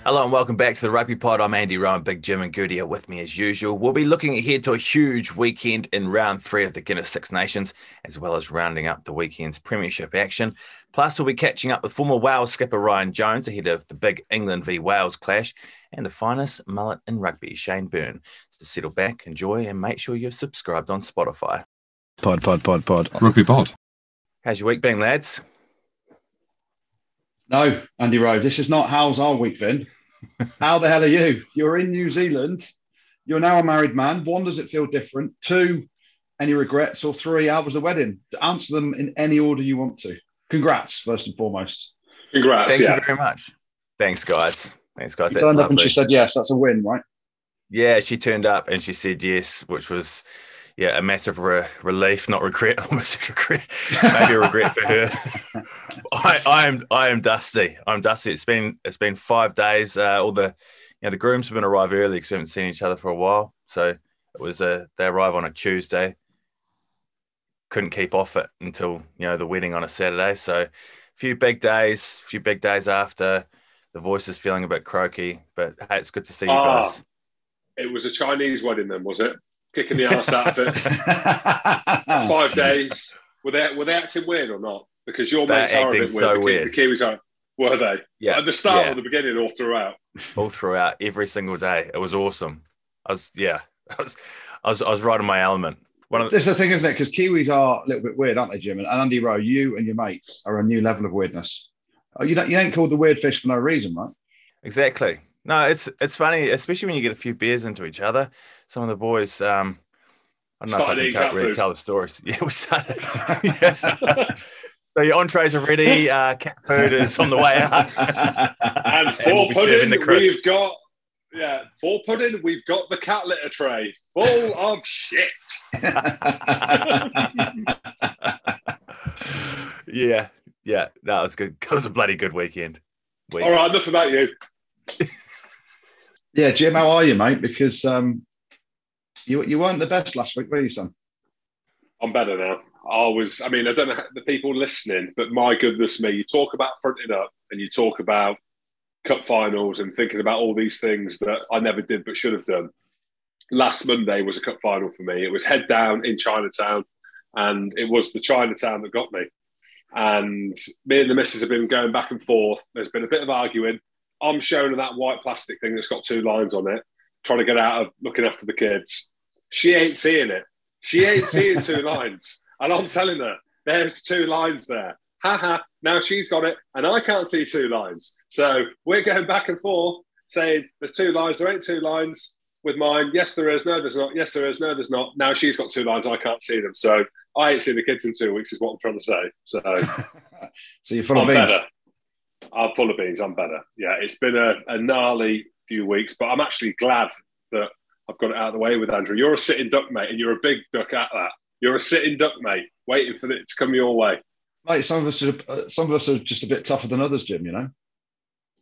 Hello and welcome back to the Rugby Pod. I'm Andy Rowan, Big Jim and Goody are with me as usual. We'll be looking ahead to a huge weekend in round 3 of the Guinness Six Nations, as well as rounding up the weekend's premiership action. Plus, we'll be catching up with former Wales skipper Ryan Jones ahead of the big England v Wales clash, and the finest mullet in rugby, Shane Byrne. So settle back, enjoy, and make sure you've subscribed on Spotify. Pod. Rugby Pod. How's your week been, lads? No, Andy Rowe, this is not how's our week been. How the hell are you? You're in New Zealand. You're now a married man. 1, does it feel different? 2, any regrets? Or 3, how was the wedding? Answer them in any order you want to. Congrats, first and foremost. Congrats, Thank you very much. Thanks, guys. She turned up and she said yes. That's a win, right? Yeah, she turned up and she said yes, which was, a massive relief, not regret, almost regret, maybe a regret for her. I am dusty. I'm dusty. It's been 5 days. All the grooms have been arrive early because we haven't seen each other for a while. So it was they arrive on a Tuesday. Couldn't keep off it until the wedding on a Saturday. So a few big days after. The voice is feeling a bit croaky, but hey, it's good to see you guys. It was a Chinese wedding then, was it? Kicking the arse out of it. 5 days. Were they acting weird or not? Because your mates are a bit weird. So weird. The Kiwis are. Were they? Yeah. At the start or the beginning or throughout? All throughout, every single day. It was awesome. I was right in my element. This is the thing, isn't it? Because Kiwis are a little bit weird, aren't they, Jim? And Andy Rowe, you and your mates are a new level of weirdness. You ain't called the weird fish for no reason, right? Exactly. No, it's funny, especially when you get a few beers into each other. Some of the boys, I don't know if I can tell the stories. Yeah, we started. So your entrees are ready. Cat food is on the way out. And for pudding, we've got 4 pudding. We've got the cat litter tray full of shit. Yeah. No, it's good. It was a bloody good weekend. All right, enough about you. Yeah, Jim, how are you, mate? Because you weren't the best last week, were you, son? I'm better now. I don't know the people listening, but my goodness me, you talk about fronting up and you talk about cup finals and thinking about all these things that I never did but should have done. Last Monday was a cup final for me. It was head down in Chinatown, and it was the Chinatown that got me. And me and the missus have been going back and forth. There's been a bit of arguing. I'm showing her that white plastic thing that's got 2 lines on it, trying to get out of looking after the kids. She ain't seeing it. She ain't seeing 2 lines. And I'm telling her, there's 2 lines there. Ha. Now she's got it, and I can't see 2 lines. So we're going back and forth saying there's 2 lines. There ain't 2 lines with mine. Yes, there is. No, there's not. Yes, there is. No, there's not. Now she's got 2 lines. I can't see them. So I ain't seen the kids in 2 weeks is what I'm trying to say. So, so you're full of beans. Better. I'm full of beans. I'm better. Yeah, it's been a gnarly few weeks, but I'm actually glad that I've got it out of the way with Andrew. You're a sitting duck, mate, and you're a big duck at that. You're a sitting duck, mate, waiting for it to come your way. Mate, some of us are just a bit tougher than others, Jim,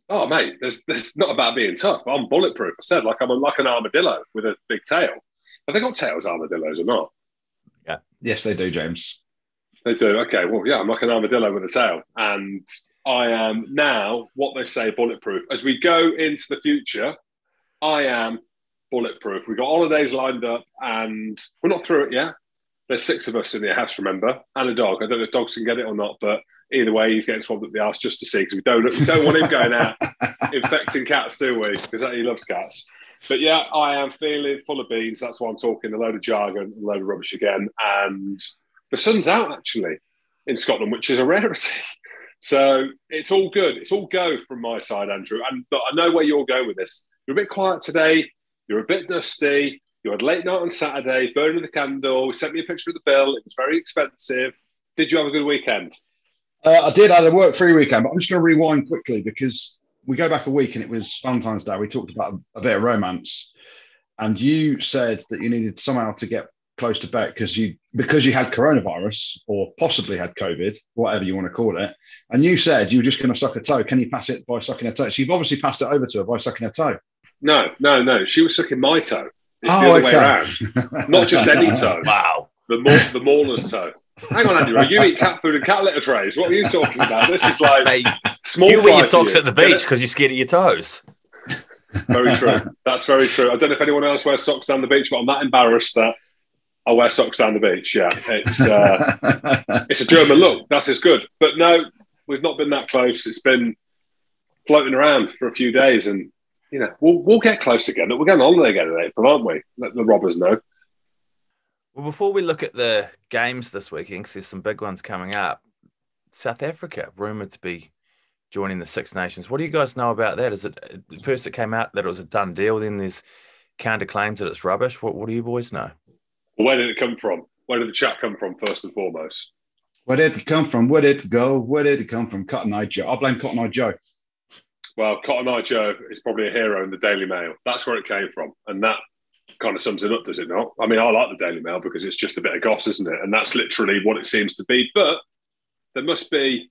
Oh, mate, there's not about being tough. I'm bulletproof. I said, I'm like an armadillo with a big tail. Have they got tails, armadillos, or not? Yeah. Yes, they do, James. They do. Okay, well, yeah, I'm like an armadillo with a tail. And I am now what they say bulletproof. As we go into the future, I am bulletproof. We've got holidays lined up and we're not through it yet. There's 6 of us in the house, remember, and a dog. I don't know if dogs can get it or not, but either way, he's getting swabbed up the arse just to see, because we don't want him going out infecting cats, do we? Because he loves cats. But yeah, I am feeling full of beans. That's why I'm talking a load of jargon, a load of rubbish again. And the sun's out, actually, in Scotland, which is a rarity. So it's all good. It's all go from my side, Andrew. And but I know where you're going with this. You're a bit quiet today. You're a bit dusty. You had late night on Saturday, burning the candle. Sent me a picture of the bill. It was very expensive. Did you have a good weekend? I did. I had a work-free weekend, but I'm just going to rewind quickly because we go back a week and it was Valentine's Day. We talked about a bit of romance, and you said that you needed somehow to get close to Beck because you had coronavirus or possibly had COVID, whatever you want to call it. And you said you were just going to suck a toe. Can you pass it by sucking a toe? So you've obviously passed it over to her by sucking a toe. No. She was sucking my toe. It's the other way around. Not just any toe. Wow. The mauler's toe. Hang on, Andy. You eat cat food and cat litter trays. What are you talking about? This is like Mate, small. You wear your socks at the beach because you're scared of your toes. Very true. That's very true. I don't know if anyone else wears socks down the beach, but I'm that embarrassed that I wear socks down the beach. Yeah, it's a German look. That's as good. But no, we've not been that close. It's been floating around for a few days, and we'll get close again. We're going on holiday again in April, aren't we? Let the robbers know. Well, before we look at the games this weekend, because there's some big ones coming up, South Africa rumoured to be joining the Six Nations. What do you guys know about that? Is it first it came out that it was a done deal, then there's counterclaims that it's rubbish? What do you boys know? Where did it come from? Where did the chat come from, first and foremost? Where did it come from? Where did it go? Where did it come from? Cotton Eye Joe. I blame Cotton Eye Joe. Well, Cotton Eye Joe is probably a hero in the Daily Mail. That's where it came from. And that kind of sums it up, does it not? I mean, I like the Daily Mail because it's just a bit of goss, isn't it? And that's literally what it seems to be. But there must be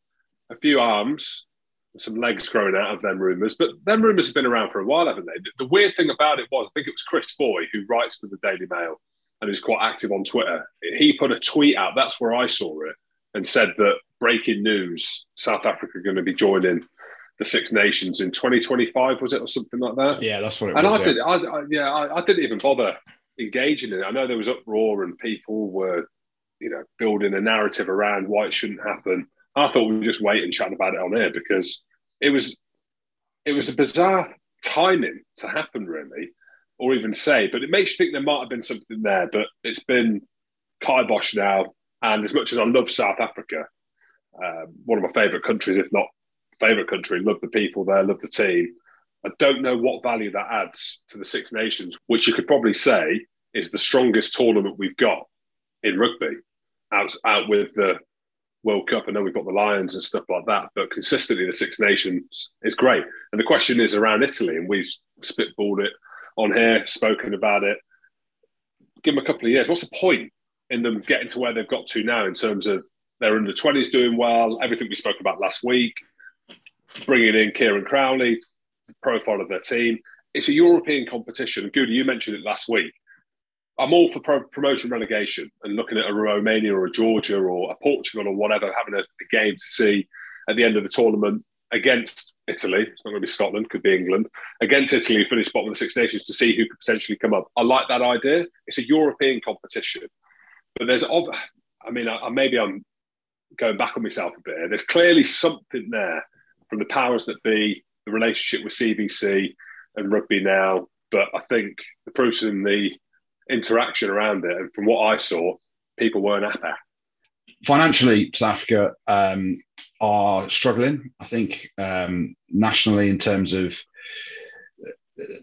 a few arms and some legs growing out of them rumours. But them rumours have been around for a while, haven't they? The weird thing about it was, I think it was Chris Foy, who writes for the Daily Mail and is quite active on Twitter. He put a tweet out, that's where I saw it, and said that breaking news, South Africa are going to be joining the Six Nations in 2025, was it, or something like that? Yeah, that's what it was. And I didn't even bother engaging in it. I know there was uproar and people were, building a narrative around why it shouldn't happen. I thought we would just wait and chat about it on air because it was a bizarre timing to happen, really, or even say. But it makes you think there might have been something there. But it's been kibosh now. And as much as I love South Africa, one of my favourite countries, if not favourite country, love the people there, love the team. I don't know what value that adds to the Six Nations, which you could probably say is the strongest tournament we've got in rugby, out with the World Cup. I know we've got the Lions and stuff like that, but consistently the Six Nations is great. And the question is around Italy, and we've spitballed it on here, spoken about it. Give them a couple of years. What's the point in them getting to where they've got to now in terms of their under-20s doing well, everything we spoke about last week, bringing in Kieran Crowley, the profile of their team. It's a European competition. Goody, you mentioned it last week. I'm all for promotion relegation and looking at a Romania or a Georgia or a Portugal or whatever, having a game to see at the end of the tournament against Italy. It's not going to be Scotland, could be England. Against Italy, finish bottom of the Six Nations to see who could potentially come up. I like that idea. It's a European competition. But maybe I'm going back on myself a bit here. There's clearly something there from the powers that be, the relationship with CBC and rugby now. But I think the proof's in the interaction around it. And from what I saw, people weren't happy. Financially, South Africa are struggling, I think, nationally in terms of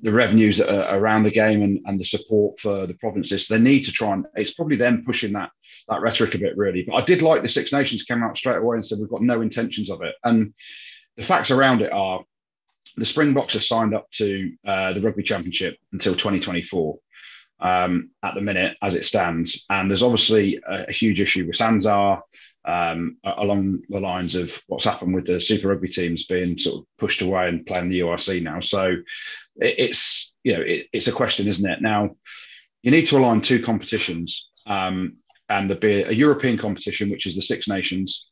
the revenues that are around the game and the support for the provinces. They need to try and, it's probably them pushing that rhetoric a bit, really. But I did like the Six Nations came out straight away and said, we've got no intentions of it. And the facts around it are the Springboks have signed up to the Rugby Championship until 2024 at the minute as it stands. And there's obviously a huge issue with Sanzar along the lines of what's happened with the Super Rugby teams being sort of pushed away and playing the URC now. So it's a question, isn't it? Now, you need to align two competitions and there'd be a European competition, which is the Six Nations.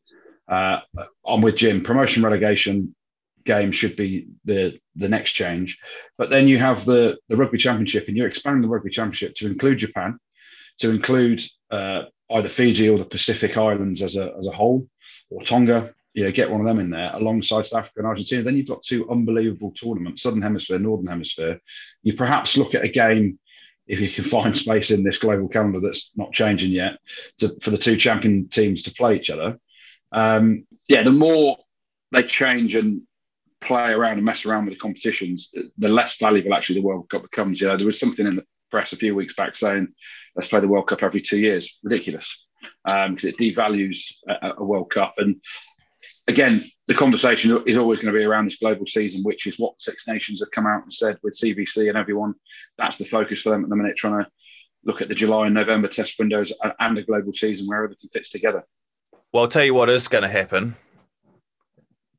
I'm with Jim. Promotion relegation game should be the next change. But then you have the Rugby Championship, and you're expanding the Rugby Championship to include Japan, to include either Fiji or the Pacific Islands as a whole, or Tonga. Get one of them in there alongside South Africa and Argentina. Then you've got two unbelievable tournaments, Southern Hemisphere, Northern Hemisphere. You perhaps look at a game, if you can find space in this global calendar that's not changing yet, for the two champion teams to play each other. The more they change and play around and mess around with the competitions, the less valuable actually the World Cup becomes. There was something in the press a few weeks back saying, let's play the World Cup every 2 years. Ridiculous, because it devalues a World Cup. And again, the conversation is always going to be around this global season, which is what Six Nations have come out and said with CBC and everyone. That's the focus for them at the minute, trying to look at the July and November test windows and a global season where everything fits together. Well, I'll tell you what is going to happen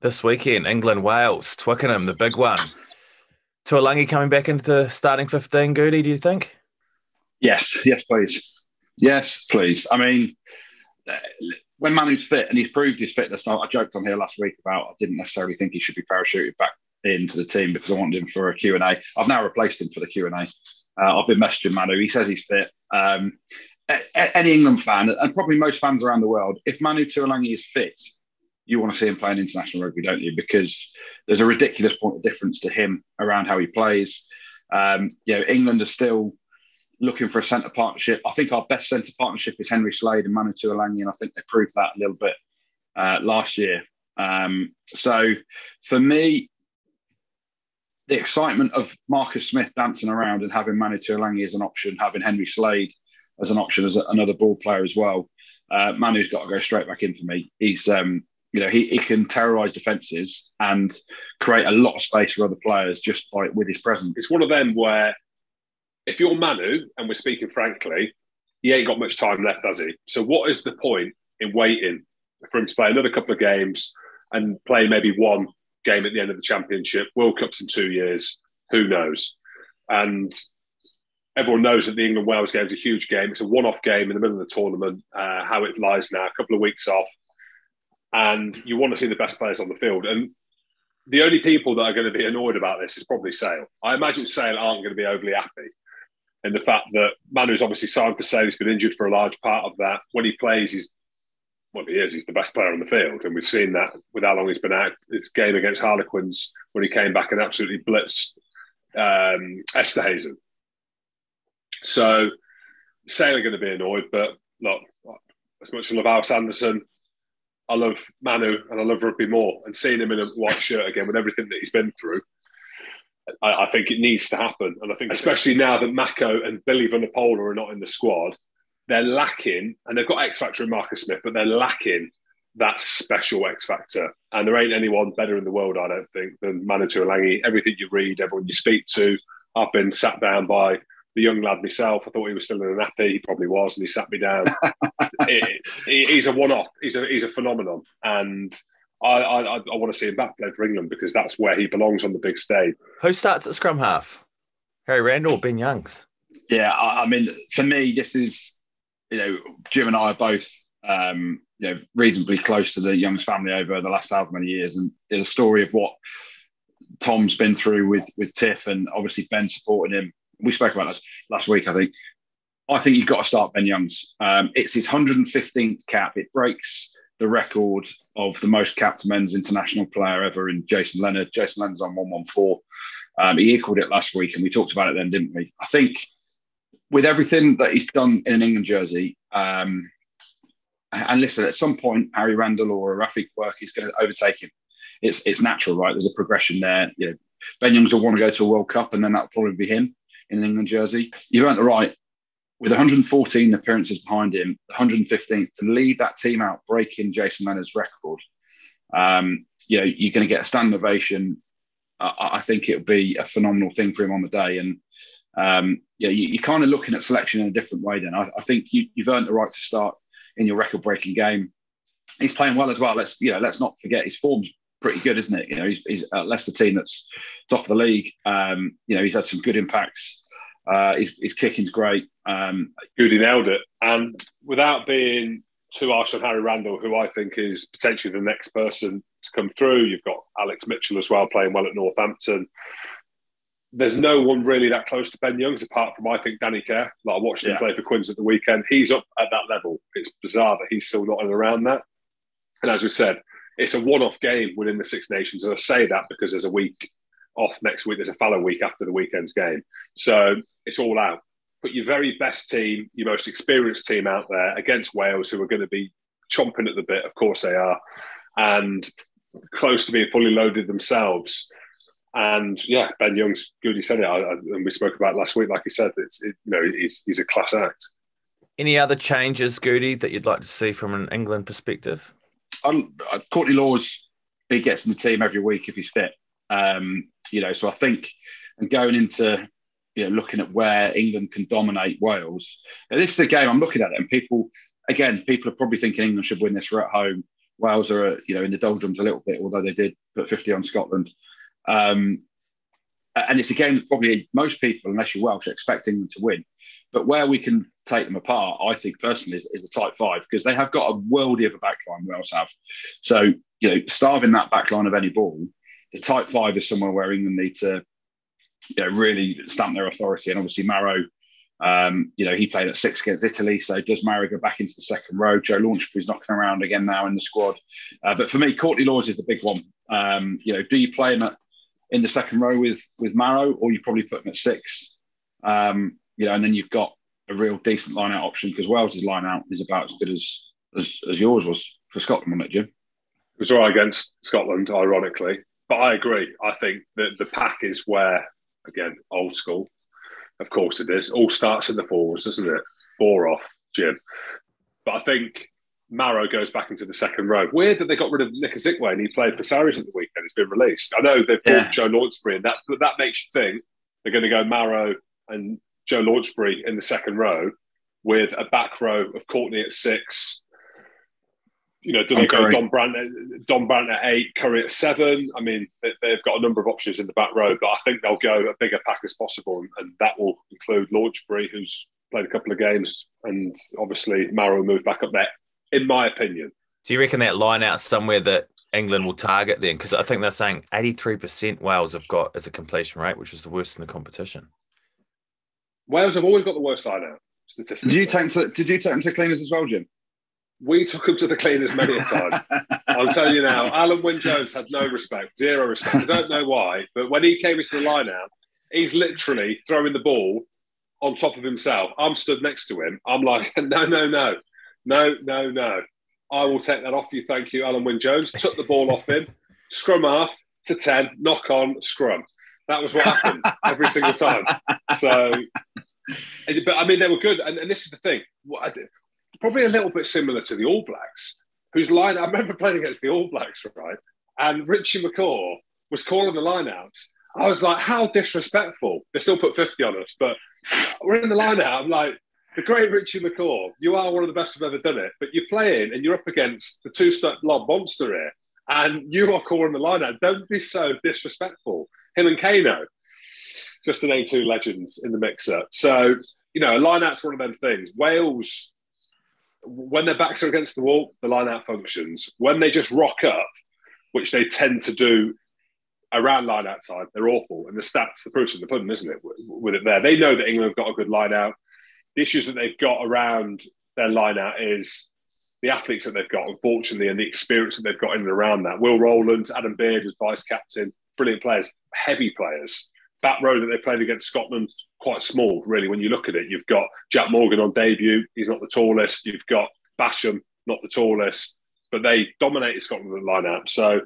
this weekend. England, Wales, Twickenham, the big one. Tuolangi coming back into starting 15, Goody, do you think? Yes, please. Yes, please. I mean, when Manu's fit, and he's proved his fitness, I joked on here last week about I didn't necessarily think he should be parachuted back into the team because I wanted him for a Q&A. I've now replaced him for the Q&A. I've been messaging Manu. He says he's fit. Any England fan, and probably most fans around the world, if Manu Tuolangi is fit, you want to see him playing international rugby, don't you? Because there's a ridiculous point of difference to him around how he plays. England are still looking for a centre partnership. I think our best centre partnership is Henry Slade and Manu Tuolangi, and I think they proved that a little bit last year. So for me, the excitement of Marcus Smith dancing around and having Manu Tuolangi as an option, having Henry Slade as an option as another ball player as well. Manu's got to go straight back in for me. He's he can terrorise defences and create a lot of space for other players just with his presence. It's one of them where if you're Manu, and we're speaking frankly, he ain't got much time left, has he? So what is the point in waiting for him to play another couple of games and play maybe one game at the end of the championship? World Cup's in 2 years. Who knows? And everyone knows that the England-Wales game is a huge game. It's a one-off game in the middle of the tournament, how it lies now, a couple of weeks off. And you want to see the best players on the field. And the only people that are going to be annoyed about this is probably Sale. I imagine Sale aren't going to be overly happy. And the fact that Manu's obviously signed for Sale, he's been injured for a large part of that. When he plays, he's the best player on the field. And we've seen that with how long he's been out. This game against Harlequins, when he came back and absolutely blitzed Esterhazen. So Sale are going to be annoyed, but look, as much as I love Alice Anderson, I love Manu and I love rugby more. And seeing him in a white shirt again with everything that he's been through, I think it needs to happen. And I think especially now that Mako and Billy Vunipola are not in the squad, they're lacking, and they've got X Factor in Marcus Smith, but they're lacking that special X Factor. And there ain't anyone better in the world, I don't think, than Manu Tuolangi. Everything you read, everyone you speak to, I've been sat down by the young lad myself. I thought he was still in a nappy. He probably was, and he sat me down. He's a one-off. He's a phenomenon. And I want to see him back play for England because that's where he belongs on the big stage. Who starts at scrum half? Harry Randall or Ben Youngs? Yeah, I mean, for me, this is, Jim and I are both, reasonably close to the Youngs family over the last however many years. And there's a story of what Tom's been through with Tiff, and obviously Ben supporting him. We spoke about this last week, I think. I think you've got to start Ben Youngs. It's his 115th cap. It breaks the record of the most capped men's international player ever in Jason Leonard. Jason Leonard's on 114. He equalled it last week, and we talked about it then, didn't we? I think with everything that he's done in an England jersey, and listen, at some point, Harry Randall or Rafi Quirk is going to overtake him. It's natural, right? There's a progression there. Ben Youngs will want to go to a World Cup, and then that'll probably be him in an England jersey. You've earned the right, with 114 appearances behind him, 115th, to lead that team out, breaking Jason Leonard's record. You're going to get a standing ovation. I think it'll be a phenomenal thing for him on the day. And you're kind of looking at selection in a different way then. I think you've earned the right to start in your record-breaking game. He's playing well as well. Let's not forget his form's pretty good, isn't it? He's at Leicester team that's top of the league. He's had some good impacts. His kicking's great. Goody nailed it. And without being too harsh on Harry Randall, who I think is potentially the next person to come through, you've got Alex Mitchell as well playing well at Northampton. There's no one really that close to Ben Youngs apart from, I think, Danny Kerr. I watched him play for Quins at the weekend. He's up at that level. It's bizarre that he's still not around that. And as we said, it's a one-off game within the Six Nations. And I say that because there's a week off next week. There's a fallow week after the weekend's game. So it's all out. Put your very best team, your most experienced team out there against Wales, who are going to be chomping at the bit. Of course they are. And close to being fully loaded themselves. And Ben Youngs, Goody said it, and we spoke about it last week. Like he said, he's a class act. Any other changes, Goody, that you'd like to see from an England perspective? Courtney Laws, he gets in the team every week if he's fit. So I think, and going into looking at where England can dominate Wales, this is a game I'm looking at it, and people are probably thinking England should win this. We're at home. Wales are in the doldrums a little bit, although they did put 50 on Scotland. And it's a game that probably most people, unless you're Welsh, expect England to win. But where we can take them apart, I think personally, is the tight five, because they have got a worldie of a backline, Wales have. So, starving that backline of any ball, the tight five is somewhere where England need to really stamp their authority. And obviously Maro, he played at 6 against Italy. So does Maro go back into the second row? Joe Launchbury's knocking around again now in the squad. But for me, Courtney Lawes is the big one. Do you play him in the second row with Maro, or you probably put him at 6? And then you've got a real decent line-out option, because Wales's line-out is about as good as yours was for Scotland, wasn't it, Jim? It was all right against Scotland, ironically. But I agree. I think that the pack is where, again, old school, of course it is. All starts in the forwards, doesn't it? Bore off, Jim. But I think Maro goes back into the second row. Weird that they got rid of Nick Azikwe and he played for Sarries at the weekend. He's been released. I know they've bought Joe Launchbury, and that makes you think they're going to go Maro and Joe Launchbury in the second row with a back row of Courtney at 6. Do they go Don Brandt at 8, Curry at 7? I mean, they've got a number of options in the back row, but I think they'll go a bigger pack as possible, and that will include Launchbury, who's played a couple of games, and obviously Maro will move back up there, in my opinion. Do you reckon that line out somewhere that England will target then? Because I think they're saying 83% Wales have got as a completion rate, which is the worst in the competition. Wales have always got the worst line out statistically. Did you take them to cleaners as well, Jim? We took him to the cleaners many a time. I'll tell you now, Alan Wynne-Jones had no respect, zero respect. I don't know why, but when he came into the line-out, he's literally throwing the ball on top of himself. I'm stood next to him. I'm like, no. I will take that off you, thank you, Alan Wynne-Jones. Took the ball off him, scrum half to 10, knock on, scrum. That was what happened every single time. So, but I mean, they were good. And this is the thing. What I did, probably a little bit similar to the All Blacks, whose line, I remember playing against the All Blacks, right? And Richie McCaw was calling the line-outs. I was like, how disrespectful. They still put 50 on us, but we're in the line-out. I'm like, the great Richie McCaw, you are one of the best who've ever done it, but you're playing and you're up against the two-step lob monster here, and you are calling the line-out. Don't be so disrespectful. Him and Kano, just an A2 legends in the mixer. So, a line-out's one of them things. Wales, when their backs are against the wall, the line-out functions. When they just rock up, which they tend to do around line-out time, they're awful. And the stats, the proof's in the pudding, isn't it, with it there? They know that England have got a good line-out. The issues that they've got around their line-out is the athletes that they've got, unfortunately, and the experience that they've got in and around that. Will Rowland, Adam Beard as vice-captain, brilliant players, heavy players. Back row that they played against Scotland, quite small, really, when you look at it. You've got Jack Morgan on debut. He's not the tallest. You've got Basham, not the tallest. But they dominated Scotland in the line-out. So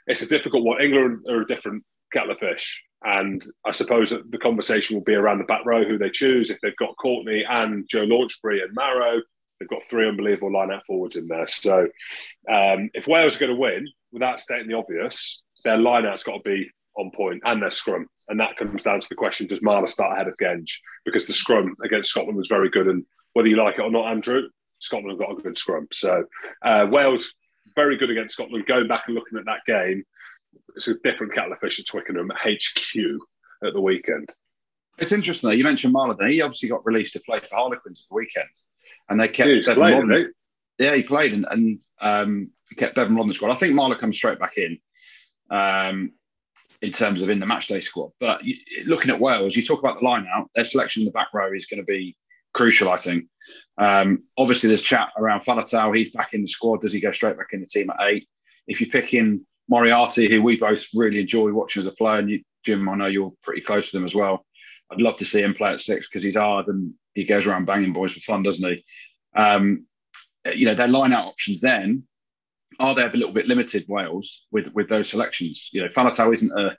it's a difficult one. England are a different kettle of fish. And I suppose that the conversation will be around the back row, who they choose. If they've got Courtney and Joe Launchbury and Maro, they've got 3 unbelievable line-out forwards in there. So if Wales are going to win, without stating the obvious, their line-out's got to be on point, and their scrum. And that comes down to the question, does Marler start ahead of Genge? Because the scrum against Scotland was very good. And whether you like it or not, Andrew, Scotland have got a good scrum. So Wales, very good against Scotland. Going back and looking at that game, it's a different kettle of fish at Twickenham at HQ at the weekend. It's interesting, though. You mentioned Marler there. He obviously got released to play for Harlequins at the weekend. And they kept Bevan Rodden. Yeah, he played and kept Bevan Rodden in the squad. I think Marler comes straight back in terms of in the matchday squad. But looking at Wales, you talk about the line-out, their selection in the back row is going to be crucial, I think. Obviously, there's chat around Faletau. He's back in the squad. Does he go straight back in the team at 8? If you pick in Moriarty, who we both really enjoy watching as a player, and Jim, I know you're pretty close to them as well. I'd love to see him play at 6 because he's hard and he goes around banging boys for fun, doesn't he? Their line-out options then, are they a little bit limited, Wales, with those selections? Faletau isn't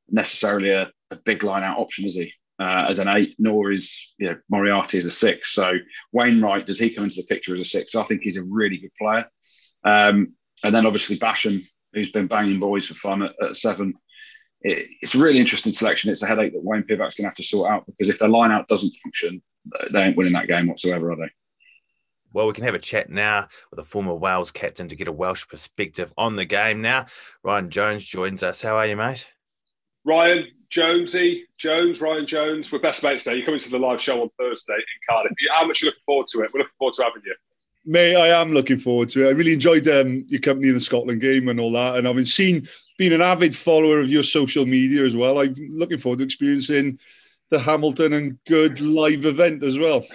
necessarily a big line-out option, is he? As an 8, nor is Moriarty as a 6. So Wainwright, does he come into the picture as a 6? I think he's a really good player. And then obviously Basham, who's been banging boys for fun at 7. It's a really interesting selection. It's a headache that Wayne Pivac's going to have to sort out, because if their line-out doesn't function, they ain't winning that game whatsoever, are they? Well, we can have a chat now with a former Wales captain to get a Welsh perspective on the game now. Ryan Jones joins us. How are you, mate? Ryan Jones, Ryan Jones. We're best mates now. You're coming to the live show on Thursday in Cardiff. How much are you looking forward to it? We're looking forward to having you. Mate, I am looking forward to it. I really enjoyed your company in the Scotland game and all that. And I've being an avid follower of your social media as well. I'm looking forward to experiencing the Hamilton and Good live event as well.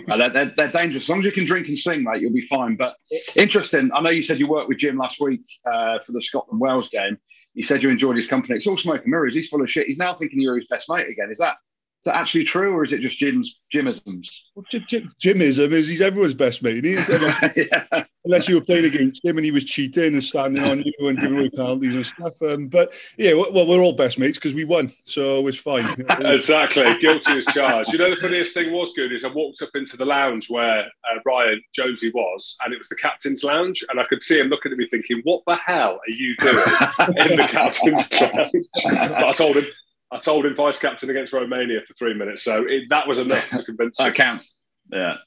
They're dangerous. As long as you can drink and sing, mate, you'll be fine. But interesting. I know you said you worked with Jim last week for the Scotland-Wales game. You said you enjoyed his company. It's all smoke and mirrors. He's full of shit. He's now thinking you're his best mate again. Is that actually true, or is it just Jimisms? Well, Jimism is he's everyone's best mate. Yeah. Unless you were playing against him and he was cheating and standing on you and giving away penalties and stuff. But yeah, well, we're all best mates because we won, so it's fine. Exactly, guilty as charged. You know, the funniest thing was good is I walked up into the lounge where Ryan Jonesy was, and it was the captain's lounge, and I could see him looking at me thinking, "What the hell are you doing in the captain's lounge?" But I told him vice captain against Romania for 3 minutes, so that was enough to convince him. That counts. Yeah,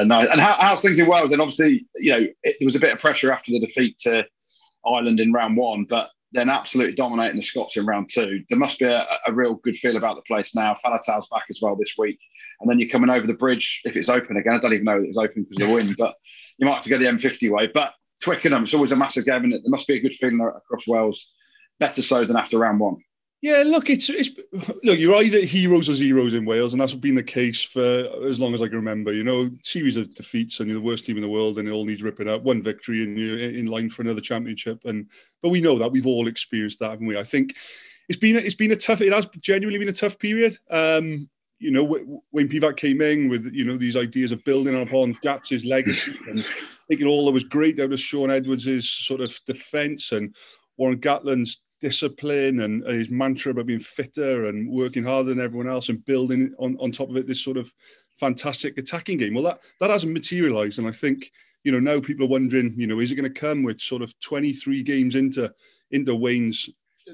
nice. And how's things in Wales? And obviously, there was a bit of pressure after the defeat to Ireland in round one, but then absolutely dominating the Scots in round two. There must be a real good feel about the place now. Faletau's back as well this week, and then you're coming over the bridge if it's open again. I don't even know that it's open because of the wind, but you might have to go the M50 way. But Twickenham, it's always a massive game, and there must be a good feeling across Wales. Better so than after round one. Yeah, look, look. You're either heroes or zeros in Wales, and that's been the case for as long as I can remember. Series of defeats, and you're the worst team in the world, and it all needs ripping up. One victory, and you're in line for another championship. But we know that we've all experienced that, haven't we? I think it's been a tough. It has genuinely been a tough period. When Pivac came in with these ideas of building upon Gats's legacy, and I think all that was great out of Sean Edwards' sort of defence and Warren Gatland's discipline and his mantra about being fitter and working harder than everyone else and building on top of it this sort of fantastic attacking game. Well, that hasn't materialised, and I think now people are wondering, is it going to come with sort of 23 games into Wayne's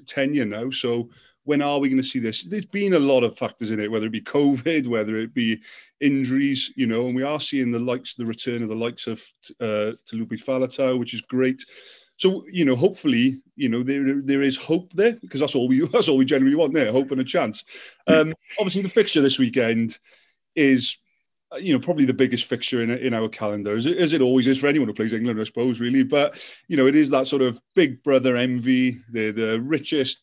tenure now? So when are we going to see this? There's been a lot of factors in it, whether it be COVID, whether it be injuries, and we are seeing the return of the likes of Talupi Faletau, which is great. So hopefully, there is hope there, because that's all we generally want there, hope and a chance. Obviously, the fixture this weekend is, probably the biggest fixture in our calendar, as it always is for anyone who plays England, I suppose, really. But it is that sort of big brother envy. They're the richest,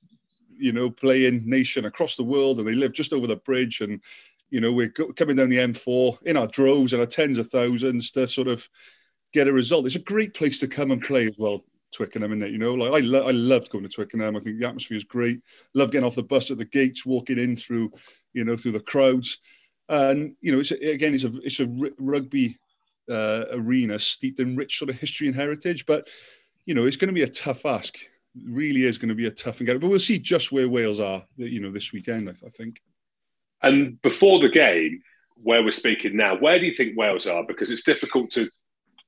playing nation across the world, and they live just over the bridge. And we're coming down the M4 in our droves and our tens of thousands to sort of get a result. It's a great place to come and play as well. Twickenham, isn't it? I loved going to Twickenham. I think the atmosphere is great. Love getting off the bus at the gates, walking in through the crowds, and it's a rugby arena steeped in rich sort of history and heritage. But it's going to be a tough ask. It really is going to be a tough encounter. But we'll see just where Wales are, this weekend. I think. And before the game, where we're speaking now, where do you think Wales are? Because it's difficult to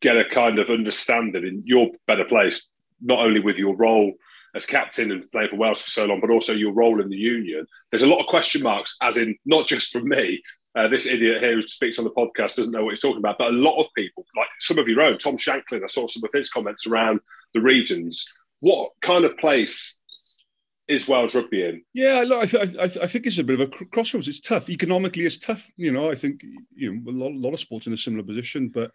get a kind of understanding in your better place, not only with your role as captain and playing for Wales for so long, but also your role in the union. There's a lot of question marks, as in not just from me. This idiot here who speaks on the podcast doesn't know what he's talking about, but a lot of people, like some of your own, Tom Shanklin, I saw some of his comments around the regions. What kind of place is Wales rugby in? Yeah, look, I think it's a bit of a crossroads. It's tough. Economically, it's tough. I think a lot of sports in a similar position, but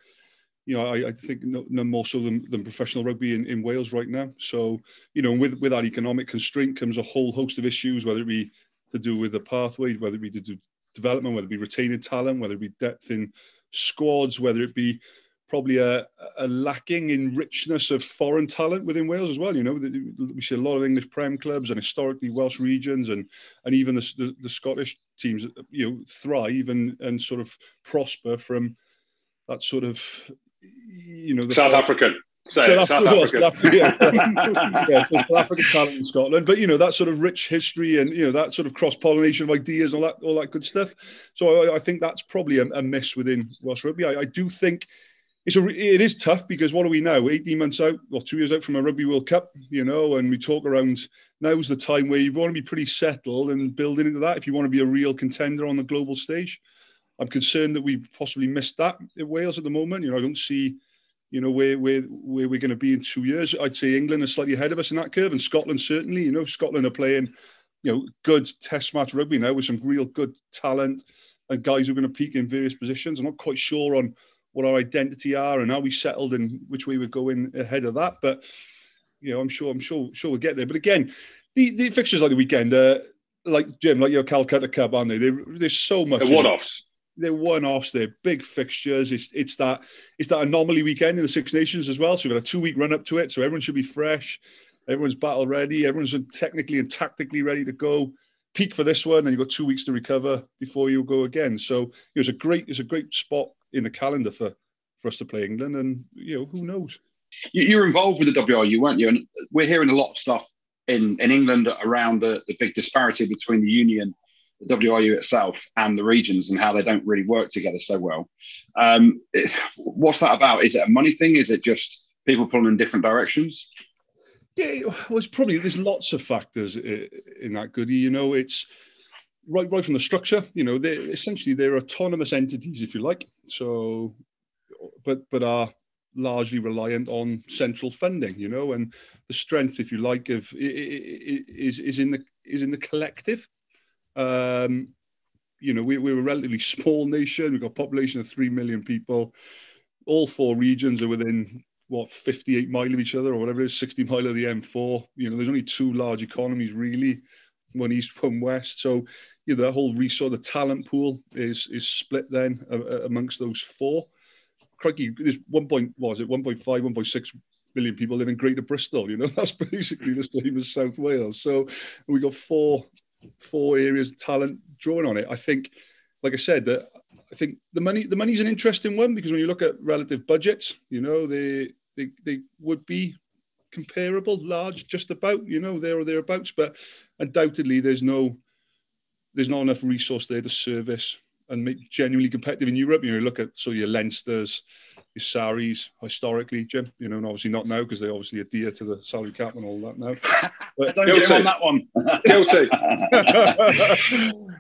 I think no more so than professional rugby in Wales right now. So, with that economic constraint comes a whole host of issues, whether it be to do with the pathway, whether it be to do development, whether it be retaining talent, whether it be depth in squads, whether it be probably a lacking in richness of foreign talent within Wales as well. We see a lot of English Prem clubs and historically Welsh regions and even the Scottish teams, thrive and sort of prosper from that sort of, South African. South African talent in Scotland, but that sort of rich history and that sort of cross-pollination of ideas and all that good stuff. So I think that's probably a miss within Welsh rugby. I do think it is tough, because what are we now? 18 months out, or 2 years out from a Rugby World Cup, and we talk around. Now's the time where you want to be pretty settled and building into that if you want to be a real contender on the global stage. I'm concerned that we possibly missed that in Wales at the moment. I don't see, where we're going to be in 2 years. I'd say England is slightly ahead of us in that curve, and Scotland certainly. Scotland are playing, good test match rugby now with some real good talent and guys who are going to peak in various positions. I'm not quite sure on what our identity are and how we settled and which way we're going ahead of that. But I'm sure we'll get there. But again, the fixtures like the weekend, like Jim, like your Calcutta Cup, aren't they? There's so much. They're one-offs. They're one-offs. They're big fixtures. It's that anomaly weekend in the Six Nations as well. So we've got a 2-week run up to it. So everyone should be fresh. Everyone's battle ready. Everyone's technically and tactically ready to go. Peak for this one, and you've got 2 weeks to recover before you go again. So it's a great spot in the calendar for us to play England, and who knows. You're involved with the WRU, weren't you? And we're hearing a lot of stuff in England around the big disparity between the union, the WRU itself, and the regions, and how they don't really work together so well. What's that about? Is it a money thing? Is it just people pulling in different directions? Yeah, well, there's lots of factors in that, Goody. It's right from the structure. They're autonomous entities, if you like. So, but are largely reliant on central funding. And the strength, if you like, is in the collective. We're a relatively small nation. We've got a population of 3 million people. All 4 regions are within 58 mile of each other, or whatever it is, 60 mile of the M4. There's only 2 large economies really, one east, one west. So the whole resource, the talent pool is split then amongst those 4. Crikey, there's 1.5, 1.6 million people live in Greater Bristol. That's basically the same as South Wales. So we got four areas of talent drawing on it. I think, like I said, that I think the money's an interesting one, because when you look at relative budgets, they would be comparable, large, just about, there or thereabouts. But undoubtedly, there's not enough resource there to service and make genuinely competitive in Europe. You look at your Leinsters, your Saris historically, Jim. And obviously not now, because they obviously adhere to the salary cap and all that now. But don't get on that one. Guilty.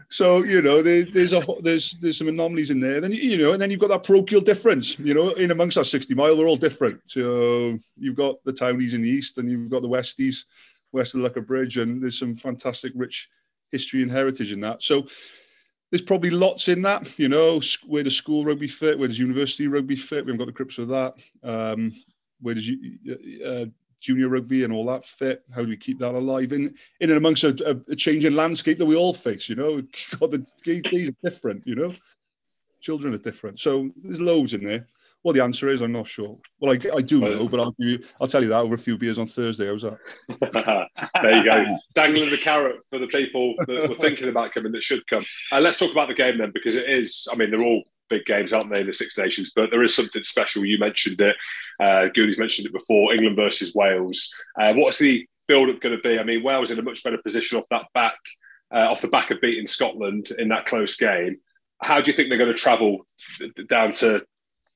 So there's some anomalies in there, and then you've got that parochial difference. In amongst that 60 mile, we're all different. So you've got the townies in the east, and you've got the westies west of the Lucker Bridge, and there's some fantastic rich history and heritage in that. So there's probably lots in that. Where does school rugby fit? Where does university rugby fit? We haven't got the grips with that. Where does junior rugby and all that fit? How do we keep that alive in and amongst a changing landscape that we all face? God, the days are different. Children are different. So there's loads in there. Well, the answer is I'm not sure. Well, I do know, but I'll tell you that over a few beers on Thursday. How's that? There you go. Dangling the carrot for the people that were thinking about coming that should come. Let's talk about the game then, because it is, they're all big games, aren't they, in the Six Nations? But there is something special. You mentioned it. Goody's mentioned it before, England versus Wales. What's the build-up going to be? Wales in a much better position off the back of beating Scotland in that close game. How do you think they're going to travel down to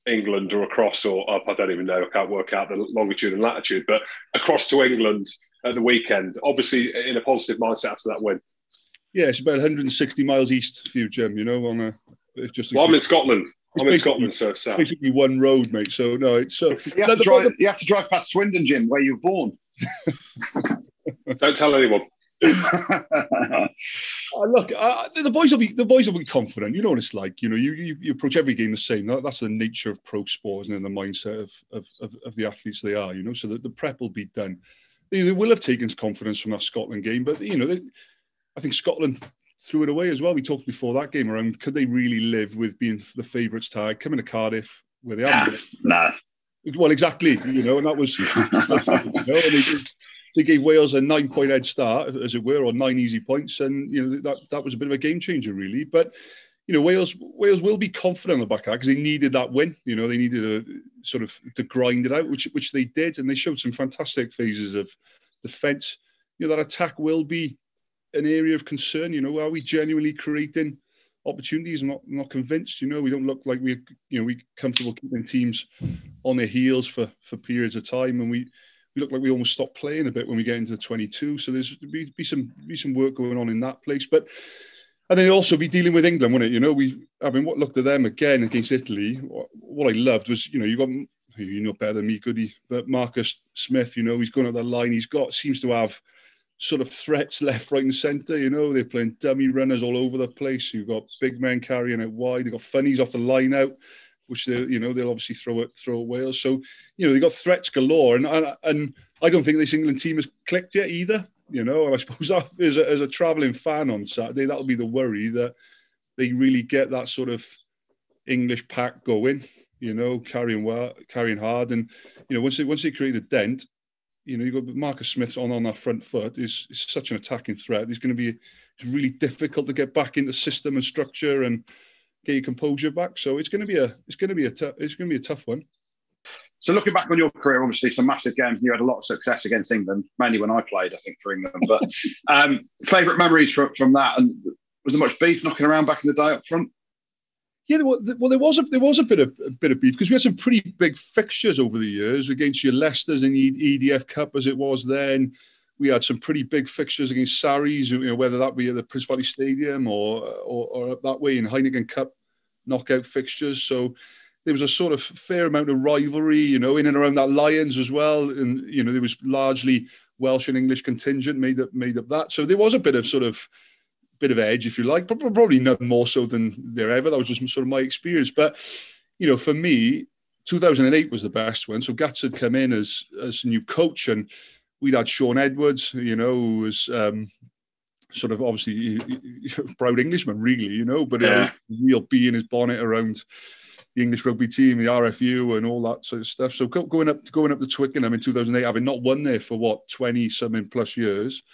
England or across or up? I don't even know. I can't work out the longitude and latitude, but across to England at the weekend, obviously in a positive mindset after that win. Yeah, it's about 160 miles east for you, Jim, I'm in Scotland. I'm in Scotland, so it's basically one road, mate. So no, it's you have to drive past Swindon, Jim, where you were born. Don't tell anyone. Look, the boys will be confident. You know what it's like. You approach every game the same. That's the nature of pro sports and the mindset of the athletes they are. So that the prep will be done. They will have taken confidence from that Scotland game, but I think Scotland threw it away as well. We talked before that game around, could they really live with being the favourites tag, coming to Cardiff where they haven't? Nah. Well, exactly. And that was, they gave Wales a 9-point head start, as it were, or 9 easy points, and that was a bit of a game changer, really. But Wales will be confident on the back because they needed that win. They needed to grind it out, which they did, and they showed some fantastic phases of defence. That attack will be an area of concern. Are we genuinely creating opportunities? I'm not convinced. We don't look like we're comfortable keeping teams on their heels for periods of time, and we look like we almost stop playing a bit when we get into the 22. So there's be some work going on in that place, and then also be dealing with England, wouldn't it? We looked at them again against Italy. What I loved was you got better than me, Goody, but Marcus Smith. He's going at the line. Seems to have sort of threats left, right, and centre. They're playing dummy runners all over the place. You've got big men carrying it wide. They've got funnies off the line out. which they'll obviously throw at Wales. So they got threats galore, and I don't think this England team has clicked yet either. And I suppose that, as a travelling fan on Saturday, that'll be the worry, that they really get that sort of English pack going. Carrying hard, and once they create a dent, you've got Marcus Smith on that front foot is such an attacking threat. It's really difficult to get back into system and structure and get your composure back. So it's going to be a tough one. So looking back on your career, obviously some massive games, and you had a lot of success against England, mainly when I played, I think, for England. But favourite memories from that, and was there much beef knocking around back in the day up front? Yeah, well, there was a bit of beef, because we had some pretty big fixtures over the years against your Leicesters in the EDF Cup, as it was then. We had some pretty big fixtures against Sarries, whether that be at the Principality Stadium or up that way in Heineken Cup knockout fixtures. So there was a sort of fair amount of rivalry, in and around that Lions as well, and there was largely Welsh and English contingent made up that. So there was a bit of edge, if you like, but probably not more so than there ever. That was just sort of my experience. But, for me, 2008 was the best one. So Gats had come in as new coach, and we'd had Sean Edwards, who was sort of obviously a proud Englishman, really, but a real bee in his bonnet around the English rugby team, the RFU and all that sort of stuff. So going up to Twickenham in 2008, having not won there for 20-something plus years,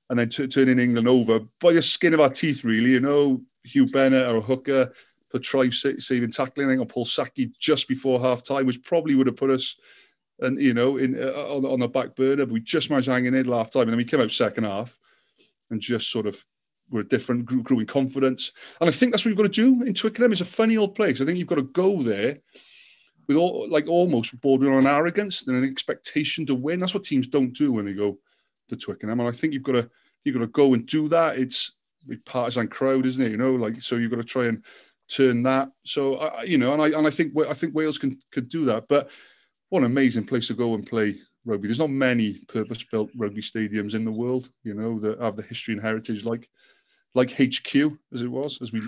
and then turning England over by the skin of our teeth, really. Hugh Bennett, our hooker, put try-saving tackling, I think, on Paul Saki just before half-time, which probably would have put us, on the back burner. But we just managed to hang in there till half-time, and then we came out second half and just sort of were a different, grew in confidence. And I think that's what you've got to do in Twickenham. It's a funny old place. I think you've got to go there with almost bordering on arrogance and an expectation to win. That's what teams don't do when they go to Twickenham. And I think you've got to go and do that. It's a partisan crowd, isn't it? So you've got to try and turn that. So I think Wales could do that. But what an amazing place to go and play rugby. There's not many purpose-built rugby stadiums in the world, that have the history and heritage like HQ as we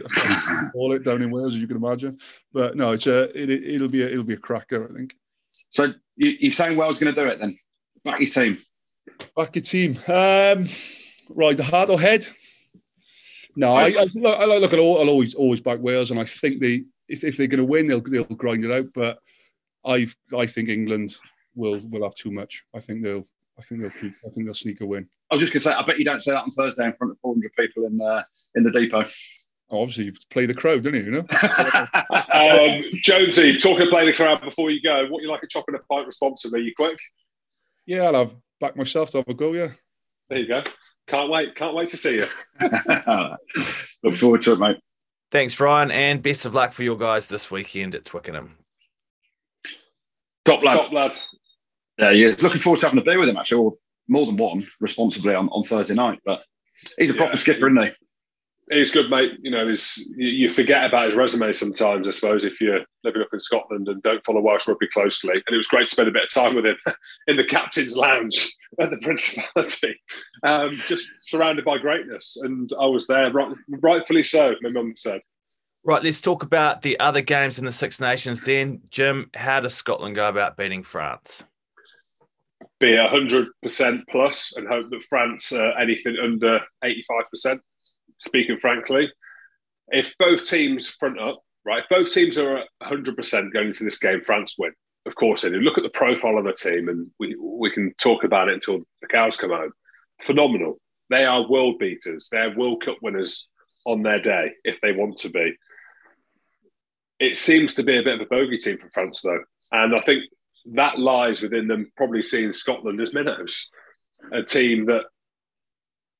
call it down in Wales, as you can imagine. But no, it'll be a cracker, I think. So you're saying Wales going to do it then? Back your team. Back your team. Right, the heart or head? No, I look at I'll always back Wales, and I think if they're going to win, they'll grind it out. But I think England will have too much. I think they'll sneak a win. I was just going to say, I bet you don't say that on Thursday in front of 400 people in the depot. Oh, obviously, you play the crowd, don't you? Jonesy, talking to play the crowd before you go. What you like at chopping a pint responsibly? You quick? Yeah, I'll have back myself to have a go. Yeah. There you go. Can't wait to see you. Look forward to it, mate. Thanks, Ryan, and best of luck for your guys this weekend at Twickenham. Top lad. Top lad. Yeah, looking forward to having a beer with him, actually, or more than one, responsibly on Thursday night. But he's a proper skipper, isn't he? He's good, mate. You forget about his resume sometimes, I suppose, if you're living up in Scotland and don't follow Welsh rugby closely. And it was great to spend a bit of time with him in the captain's lounge at the Principality, just surrounded by greatness. And I was there, rightfully so, my mum said. Right, let's talk about the other games in the Six Nations then. Jim, how does Scotland go about beating France? Be 100% plus and hope that France anything under 85%. Speaking frankly, if both teams front up, right, if both teams are at 100% going into this game, France win. Of course they do. Look at the profile of the team, and we can talk about it until the cows come home. Phenomenal. They are world beaters. They're World Cup winners on their day, if they want to be. It seems to be a bit of a bogey team for France, though. And I think that lies within them probably seeing Scotland as minnows, a team that